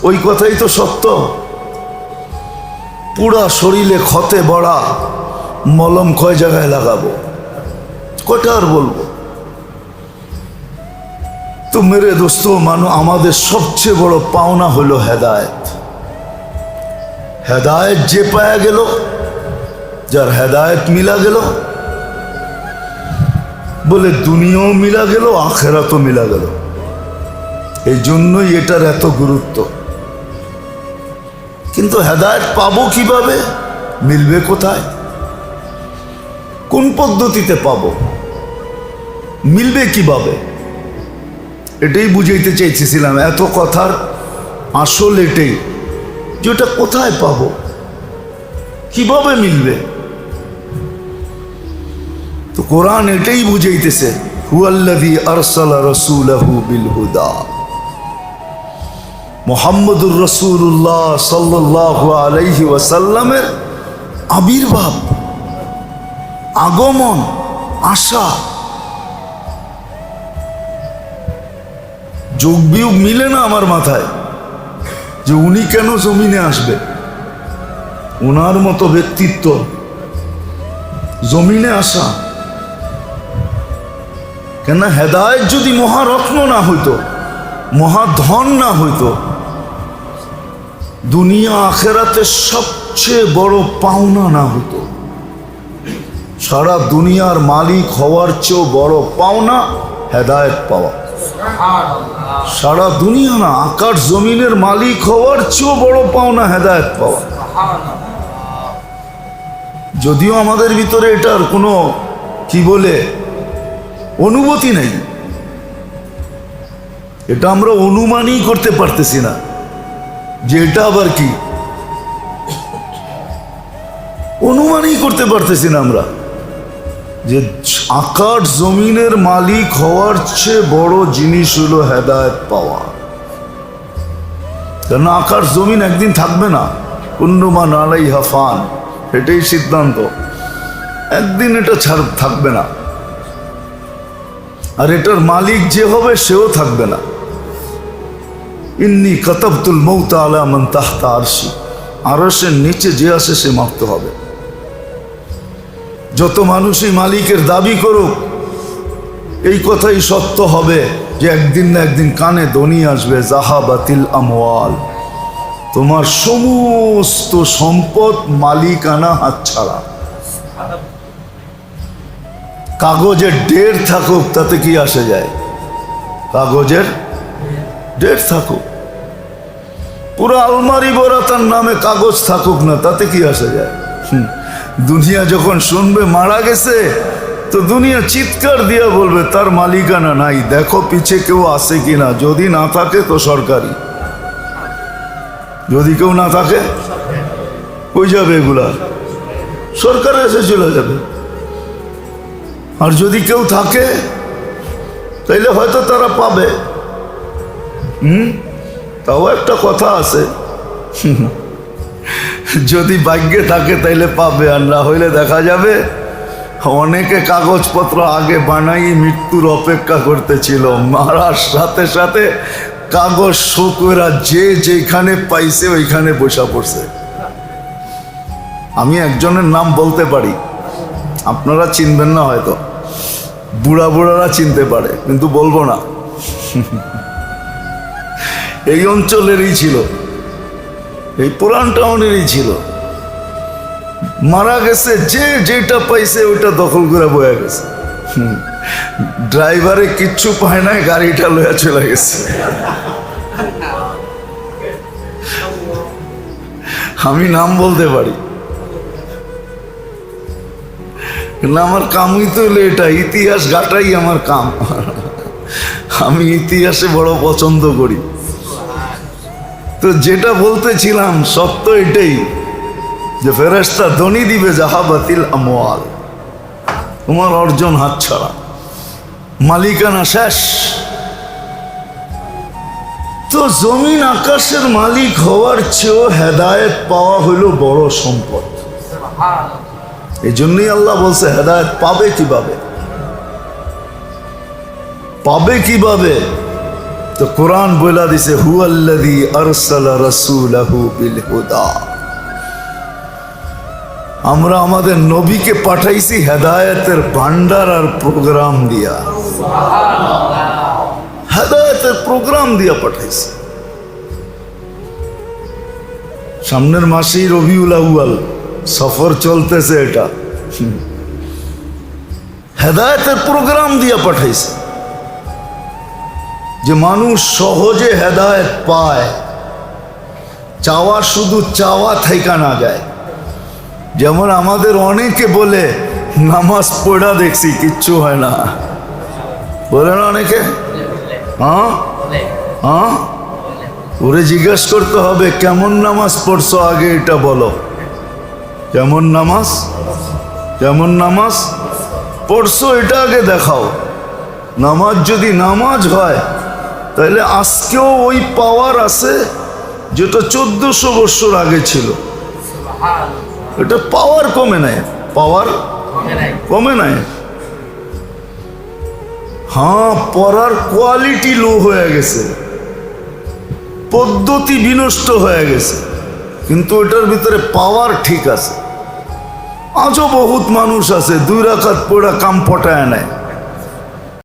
ওই কথাই তো সত্য। পুরা শরীরে ক্ষতে বড়া, মলম কয় জায়গায় লাগাবো, কয়টা আর বলবো। তো মেরে দোস্ত, আমাদের সবচেয়ে বড় পাওনা হলো হেদায়েত। হেদায়েত যে পায়া গেল, যার হেদায়েত মিলা গেল, বলে দুনিয়াও মিলা গেল, আখেরাতও মিলা গেল। এই জন্যই এটার এত গুরুত্ব। কিন্তু হেদায়েত পাবো কিভাবে, মিলবে কোথায়, কোন পদ্ধতিতে পাবো, মিলবে কিভাবে, এটাই বুঝাইতে চাইছিলাম। এত কথার আসল এটাই, যেটা কোথায় পাবো, কিভাবে মিলবে। তো কোরআন এটাই বুঝাইতেছে, হুয়াল্লাযী আরসালা রাসূলাহু বিল হুদা। মুহাম্মদুর রাসূলুল্লাহ সাল্লাল্লাহু আলাইহি ওয়াসাল্লামের আবির্ভাব, আগমন, আসা, যোগ বিয়োগ মিলে না আমার মাথায় যে উনি কেন জমিনে আসবে। ওনার মতো ব্যক্তিত্ব, জমিনে আসা কেন? হেদায়েত যদি মহারত্ন না হইতো, মহাধন না হইতো, দুনিয়া আখেরাতে সবচেয়ে বড় পাওনা না হইতো, সারা দুনিয়ার মালিক হওয়ার চেয়েও বড় পাওনা হেদায়েত পাওয়া। সারা দুনিয়া না, আকাশ জমিনের মালিক হওয়ার চেয়েও বড় পাওনা হেদায়েত পাওয়া। যদিও আমাদের ভিতরে এটার কোনো কি বলে অনুভূতি নেই, এটা আমরা অনুমানই করতে পারতেছি না যে এটা আবার কি, অনুমানই করতে পারতেছি না আমরা যে আকাশ জমিনের মালিক হওয়ার চেয়ে বড় জিনিস হলো হেদায়েত পাওয়া। কেন? আকাশ জমিন একদিন থাকবে না, কুল্লু মান আলাইহা ফান, এটাই সিদ্ধান্ত। একদিন এটা থাকবে না, আর এটার মালিক যে হবে সেও থাকবে না। ইন্নী কাতাবতুল মৌতা আলা মান তাহতা আরশি, আরশের নিচে যে আসে সে মারতে হবে। যত মানুষই মালিকের দাবি করুক, এই কথাই সত্য হবে যে একদিন না একদিন কানে ধ্বনি আসবে, জাহাবাতিল আমওয়াল, তোমার সমস্ত সম্পদ মালিকানা হাতছাড়া। কাগজের ডেট থাকুক তাতে কি আসে যায়, কাগজের ডেট থাকুক, পুরো আলমারি ভরা তার নামে কাগজ থাকুক না, তাতে কি আসে যায়। দুনিয়া যখন শুনবে মারা গেছে, তো দুনিয়া চিৎকার দিয়ে বলবে তার মালিকানা নাই, দেখো পিছে কেউ আছে কিনা, যদি না থাকে তো সরকারি, যদি কেউ না থাকে কই যাবে এগুলা, সরকার এসে চলে যাবে। আর যদি কেউ থাকে তাইলে হয়তো তারা পাবে। তাও একটা কথা আছে, যদি ভাগ্যে থাকে তাইলে পাবে, আর না হইলে দেখা যাবে অনেকে কাগজপত্র আগে বানাই মৃত্যুর অপেক্ষা করতেছিল, মারার সাথে সাথে কাগজ শোকেরা যে যেখানে পাইছে ওইখানে বসা পড়ছে। আমি একজনের নাম বলতে পারি, আপনারা চিনবেন না হয়তো, বুড়া বুড়ারা চিনতে পারে, কিন্তু বলবো না। এই অঞ্চলেরই ছিল, এই পুরান টাউনেরই ছিল। মারা গেছে, যে যেটা পাইছে ওইটা দখল করে বয়ে গেছে। ড্রাইভারে কিচ্ছু পায় নাই, গাড়িটা লইয়া চলে গেছে। আমি নাম বলতে পারি না, আমার কামই তো এটা, ইতিহাস ঘাটাই আমার কাম। আমি ইতিহাসে বড় পছন্দ করি। তো যেটা বলতেছিলাম সত্য এটাই যে ফেরেশতা ধ্বনি দিবে, জাহাবাতিল আমওয়াল, তোমার অর্জন হাতছাড়া, মালিকানা শেষ। তো জমিন আকাশের মালিক হওয়ার চেয়েও হেদায়েত পাওয়া হইল বড় সম্পদ। এই জন্যই আল্লাহ বলছে হেদায়েত পাবে কিভাবে, পাবে কিভাবে? তো কোরআন বলে দিছে হুয়াল্লাযী আরসালা রাসূলাহু বিল হুদা, আমরা আমাদের নবীকে পাঠাইছি হেদায়েতের ভান্ডার আর প্রোগ্রাম দিয়া, হেদায়েতের প্রোগ্রাম দিয়া পাঠাইছি। সামনের মাসেই রবিউল আউয়াল, সফর চলতেছে, এটা হেদায়েতের প্রোগ্রাম দিয়া পাঠাইছে যে মানুষ সহজে হেদায়েত পায়, চাওয়া শুধু চাওয়া থাইকা না যায়। যেমন আমাদের অনেকে বলে নামাজ পড়া দেখছি কিচ্ছু হয় না, বলে না অনেকে? হ্যাঁ হ্যাঁ, ওরে জিজ্ঞেস করতে হবে কেমন নামাজ পড়ছো, আগে এটা বলো। কেমন নামাজ, কেমন নামাজ পড়ছো এটা আগে দেখাও। নামাজ যদি নামাজ হয় তাহলে আজকেও ওই পাওয়ার আছে যেটা 1400 বছর আগে ছিল। এটা পাওয়ার কমে নাই, পাওয়ার কমে নাই। হ্যাঁ, পড়ার কোয়ালিটি লো হয়ে গেছে, পদ্ধতি বিনষ্ট হয়ে গেছে, কিন্তু এটার ভিতরে পাওয়ার ঠিক আছে। আজও বহুত মানুষ আছে 2 রাকাত পড়া কাম পটায় নেয়।